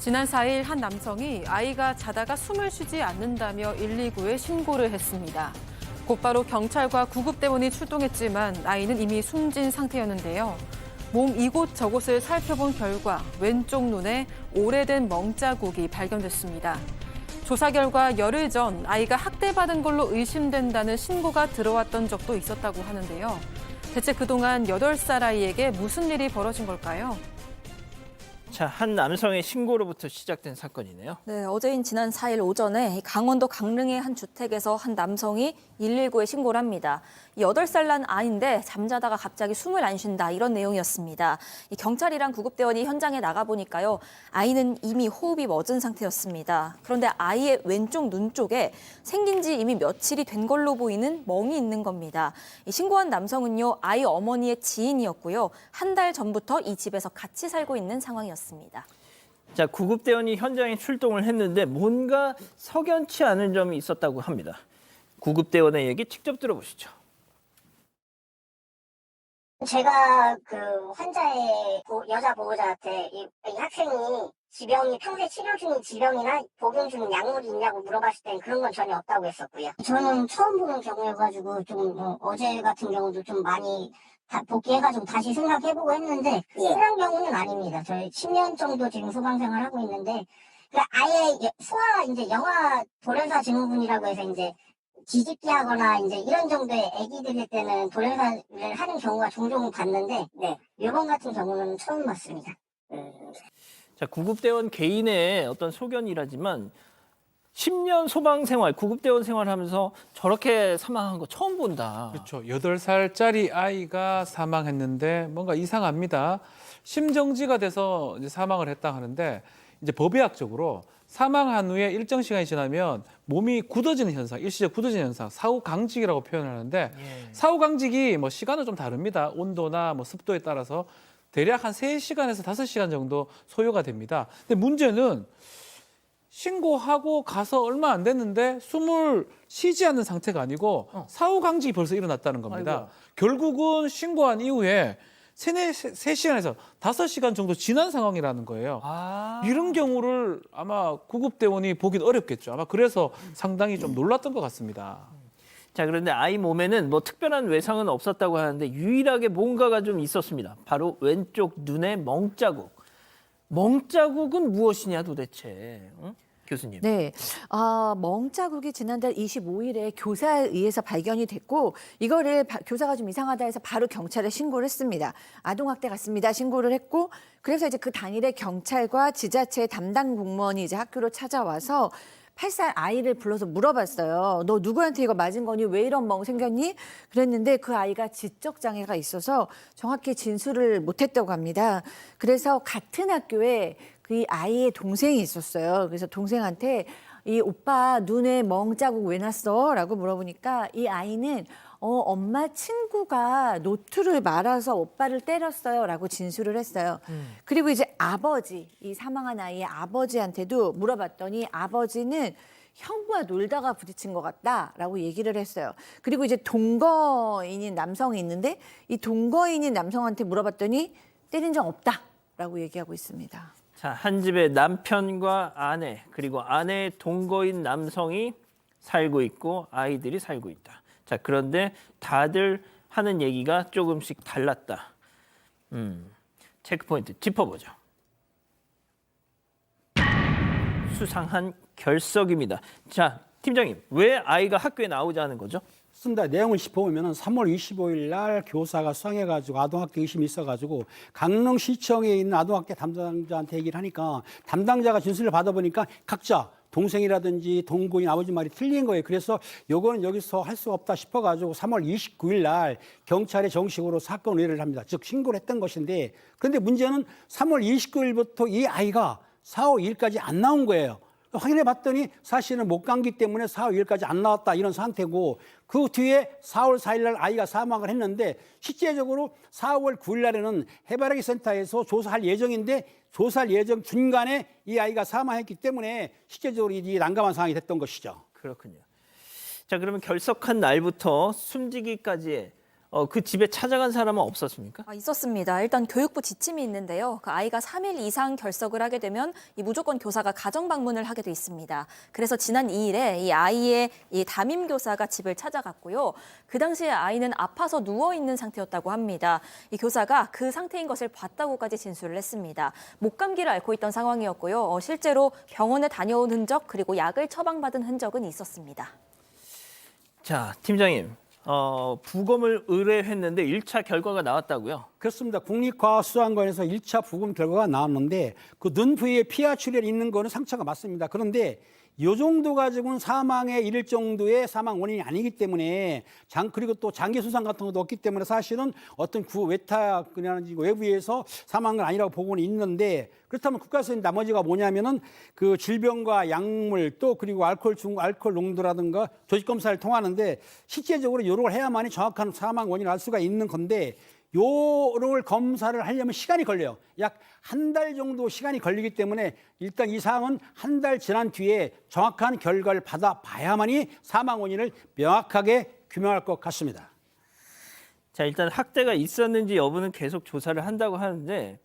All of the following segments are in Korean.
지난 4일 한 남성이 아이가 자다가 숨을 쉬지 않는다며 119에 신고를 했습니다. 곧바로 경찰과 구급대원이 출동했지만 아이는 이미 숨진 상태였는데요. 몸 이곳저곳을 살펴본 결과 왼쪽 눈에 오래된 멍자국이 발견됐습니다. 조사 결과 열흘 전 아이가 학대받은 걸로 의심된다는 신고가 들어왔던 적도 있었다고 하는데요. 대체 그동안 8살 아이에게 무슨 일이 벌어진 걸까요? 자, 한 남성의 신고로부터 시작된 사건이네요. 네, 어제인 지난 4일 오전에 강원도 강릉의 한 주택에서 한 남성이 119에 신고를 합니다. 8살 난 아이인데 잠자다가 갑자기 숨을 안 쉰다 이런 내용이었습니다. 경찰이랑 구급대원이 현장에 나가보니까요. 아이는 이미 호흡이 멎은 상태였습니다. 그런데 아이의 왼쪽 눈 쪽에 생긴 지 이미 며칠이 된 걸로 보이는 멍이 있는 겁니다. 신고한 남성은요. 아이 어머니의 지인이었고요. 한 달 전부터 이 집에서 같이 살고 있는 상황이었습니다. 자, 구급대원이 현장에 출동을 했는데 뭔가 석연치 않은 점이 있었다고 합니다. 구급대원의 얘기 직접 들어보시죠. 제가 그 환자의 여자 보호자한테 이 학생이 지병이 평소에 치료 중인 지병이나 복용 중인 약물이 있냐고 물어봤을 땐 그런 건 전혀 없다고 했었고요. 저는 처음 보는 경우여가지고 좀 어제 같은 경우도 좀 많이 복귀해가지고 다시 생각해보고 했는데 그런 경우는 아닙니다. 저희 10년 정도 지금 소방생활 하고 있는데 아예 소아 이제 영아 돌연사 증후군이라고 해서 이제 뒤집기 하거나 이제 이런 정도의 아기들일 때는 돌연사를 하는 경우가 종종 봤는데 이번 같은 경우는 처음 봤습니다. 자, 구급대원 개인의 어떤 소견이라지만 10년 소방 생활, 구급대원 생활하면서 저렇게 사망한 거 처음 본다. 그렇죠. 8살짜리 아이가 사망했는데 뭔가 이상합니다. 심정지가 돼서 이제 사망을 했다 하는데 이제 법의학적으로 사망한 후에 일정 시간이 지나면 몸이 굳어지는 현상, 일시적 굳어지는 현상, 사후강직이라고 표현하는데 사후강직이 뭐 시간은 좀 다릅니다. 온도나 뭐 습도에 따라서 대략 한 3시간에서 5시간 정도 소요가 됩니다. 근데 문제는 신고하고 가서 얼마 안 됐는데 숨을 쉬지 않는 상태가 아니고 사후강직이 벌써 일어났다는 겁니다. 아이고야. 결국은 신고한 이후에 3시간에서 5시간 정도 지난 상황이라는 거예요. 이런 경우를 아마 구급대원이 보긴 어렵겠죠. 아마 그래서 상당히 좀 놀랐던 것 같습니다. 자, 그런데 아이 몸에는 뭐 특별한 외상은 없었다고 하는데 유일하게 뭔가가 좀 있었습니다. 바로 왼쪽 눈의 멍자국. 멍자국은 무엇이냐 도대체, 응? 교수님. 네, 멍자국이 지난달 25일에 교사에 의해서 발견이 됐고 이거를 교사가 좀 이상하다 해서 바로 경찰에 신고를 했습니다. 아동학대 같습니다. 신고를 했고 그래서 이제 그 당일에 경찰과 지자체 담당 공무원이 이제 학교로 찾아와서 8살 아이를 불러서 물어봤어요. 너 누구한테 이거 맞은 거니? 왜 이런 멍 생겼니? 그랬는데 그 아이가 지적 장애가 있어서 정확히 진술을 못했다고 합니다. 그래서 같은 학교에 그 아이의 동생이 있었어요. 그래서 동생한테 이 오빠 눈에 멍 자국 왜 났어? 라고 물어보니까 이 아이는 엄마 친구가 노트를 말아서 오빠를 때렸어요 라고 진술을 했어요. 그리고 이제 아버지, 이 사망한 아이의 아버지한테도 물어봤더니 아버지는 형과 놀다가 부딪힌 것 같다라고 얘기를 했어요. 그리고 이제 동거인인 남성이 있는데 이 동거인인 남성한테 물어봤더니 때린 적 없다라고 얘기하고 있습니다. 자, 한 집에 남편과 아내, 그리고 아내의 동거인 남성이 살고 있고 아이들이 살고 있다. 자, 그런데 다들 하는 얘기가 조금씩 달랐다. 체크포인트 짚어보죠. 수상한 결석입니다. 자, 팀장님, 왜 아이가 학교에 나오지 않은 거죠? 쓴다 내용을 짚어보면 3월 25일 날 교사가 수상해가지고 아동학대 의심이 있어가지고 강릉시청에 있는 아동학대 담당자한테 얘기를 하니까 담당자가 진술을 받아보니까 각자 동생이라든지 동거인 아버지 말이 틀린 거예요. 그래서 요거는 여기서 할 수 없다 싶어가지고 3월 29일 날 경찰에 정식으로 사건 의뢰를 합니다. 즉 신고를 했던 것인데 그런데 문제는 3월 29일부터 이 아이가 4월 2일까지 안 나온 거예요. 확인해 봤더니 사실은 못 감기 때문에 4월 2일까지 안 나왔다 이런 상태고 그 뒤에 4월 4일 날 아이가 사망을 했는데 실제적으로 4월 9일 날에는 해바라기 센터에서 조사할 예정인데 조사할 예정 중간에 이 아이가 사망했기 때문에 실제적으로 이 난감한 상황이 됐던 것이죠. 그렇군요. 자, 그러면 결석한 날부터 숨지기까지의 그 집에 찾아간 사람은 없었습니까? 있었습니다. 일단 교육부 지침이 있는데요. 그 아이가 3일 이상 결석을 하게 되면 이 무조건 교사가 가정 방문을 하게 돼 있습니다. 그래서 지난 2일에 이 아이의 이 담임 교사가 집을 찾아갔고요. 그 당시에 아이는 아파서 누워 있는 상태였다고 합니다. 이 교사가 그 상태인 것을 봤다고까지 진술을 했습니다. 목감기를 앓고 있던 상황이었고요. 실제로 병원에 다녀온 흔적 그리고 약을 처방받은 흔적은 있었습니다. 자, 팀장님. 부검을 의뢰했는데 1차 결과가 나왔다고요? 그렇습니다. 국립과학수사관에서 1차 부검 결과가 나왔는데 그 눈 부위에 피하 출혈이 있는 거는 상처가 맞습니다. 그런데 이 정도 가지고는 사망에 이를 정도의 사망 원인이 아니기 때문에 그리고 또 장기 손상 같은 것도 없기 때문에 사실은 어떤 외탁이라든지 외부에서 사망은 아니라고 보고는 있는데 그렇다면 국가에서 나머지가 뭐냐면은 그 질병과 약물 또 그리고 알코올 농도라든가 조직 검사를 통하는데 실제적으로 요걸 해야만이 정확한 사망 원인을 알 수가 있는 건데 요를 검사를 하려면 시간이 걸려요. 약 한 달 정도 시간이 걸리기 때문에 일단 이 사항은 한 달 지난 뒤에 정확한 결과를 받아봐야만이 사망 원인을 명확하게 규명할 것 같습니다. 자, 일단 학대가 있었는지 여부는 계속 조사를 한다고 하는데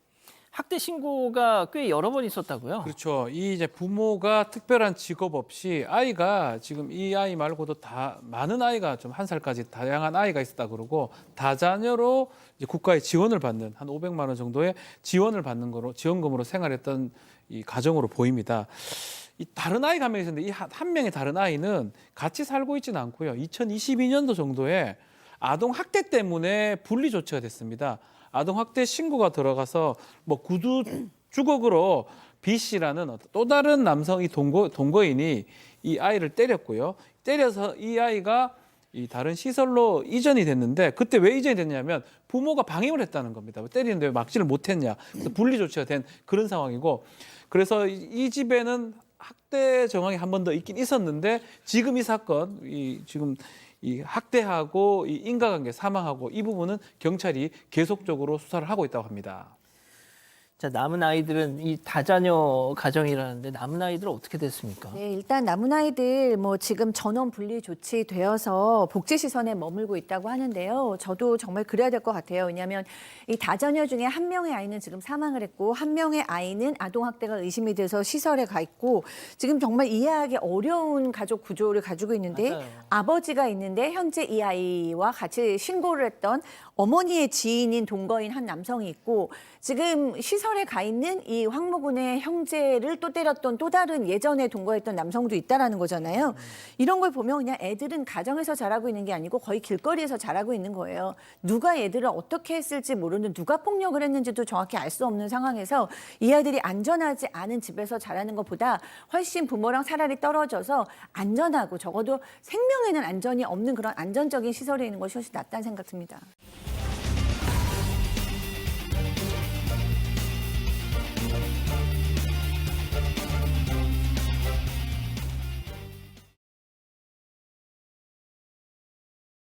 학대 신고가 꽤 여러 번 있었다고요? 그렇죠. 이 이제 부모가 특별한 직업 없이 아이가 지금 이 아이 말고도 다 많은 아이가 좀 1살까지 다양한 아이가 있었다 그러고 다자녀로 이제 국가의 지원을 받는 한 500만 원 정도의 지원을 받는 거로 지원금으로 생활했던 이 가정으로 보입니다. 이 다른 아이가 한 명 있었는데 이 한 명의 다른 아이는 같이 살고 있지는 않고요. 2022년도 정도에 아동 학대 때문에 분리 조치가 됐습니다. 아동 학대 신고가 들어가서 뭐 구두 주걱으로 B 씨라는 또 다른 남성이 동거인이 이 아이를 때렸고요. 때려서 이 아이가 이 다른 시설로 이전이 됐는데 그때 왜 이전이 됐냐면 부모가 방임을 했다는 겁니다. 때리는데 왜 막지를 못했냐. 그래서 분리 조치가 된 그런 상황이고 그래서 이 집에는 학대 정황이 한 번 더 있긴 있었는데 지금 이 사건 지금 이 학대하고 이 인과관계 사망하고 이 부분은 경찰이 계속적으로 수사를 하고 있다고 합니다. 자, 남은 아이들은 이 다자녀 가정이라는데 남은 아이들은 어떻게 됐습니까? 네, 일단 남은 아이들 뭐 지금 전원 분리 조치되어서 복지시설에 머물고 있다고 하는데요. 저도 정말 그래야 될 것 같아요. 왜냐하면 이 다자녀 중에 한 명의 아이는 지금 사망을 했고 한 명의 아이는 아동학대가 의심이 돼서 시설에 가 있고 지금 정말 이해하기 어려운 가족 구조를 가지고 있는데 맞아요. 아버지가 있는데 현재 이 아이와 같이 신고를 했던 어머니의 지인인 동거인 한 남성이 있고 지금 시설에 가 있는 이 황모군의 형제를 또 때렸던 또 다른 예전에 동거했던 남성도 있다라는 거잖아요. 이런 걸 보면 그냥 애들은 가정에서 자라고 있는 게 아니고 거의 길거리에서 자라고 있는 거예요. 누가 얘들을 어떻게 했을지 모르는 누가 폭력을 했는지도 정확히 알 수 없는 상황에서 이 아이들이 안전하지 않은 집에서 자라는 것보다 훨씬 부모랑 차라리 떨어져서 안전하고 적어도 생명에는 안전이 없는 그런 안전적인 시설에 있는 것이 훨씬 낫다는 생각 듭니다.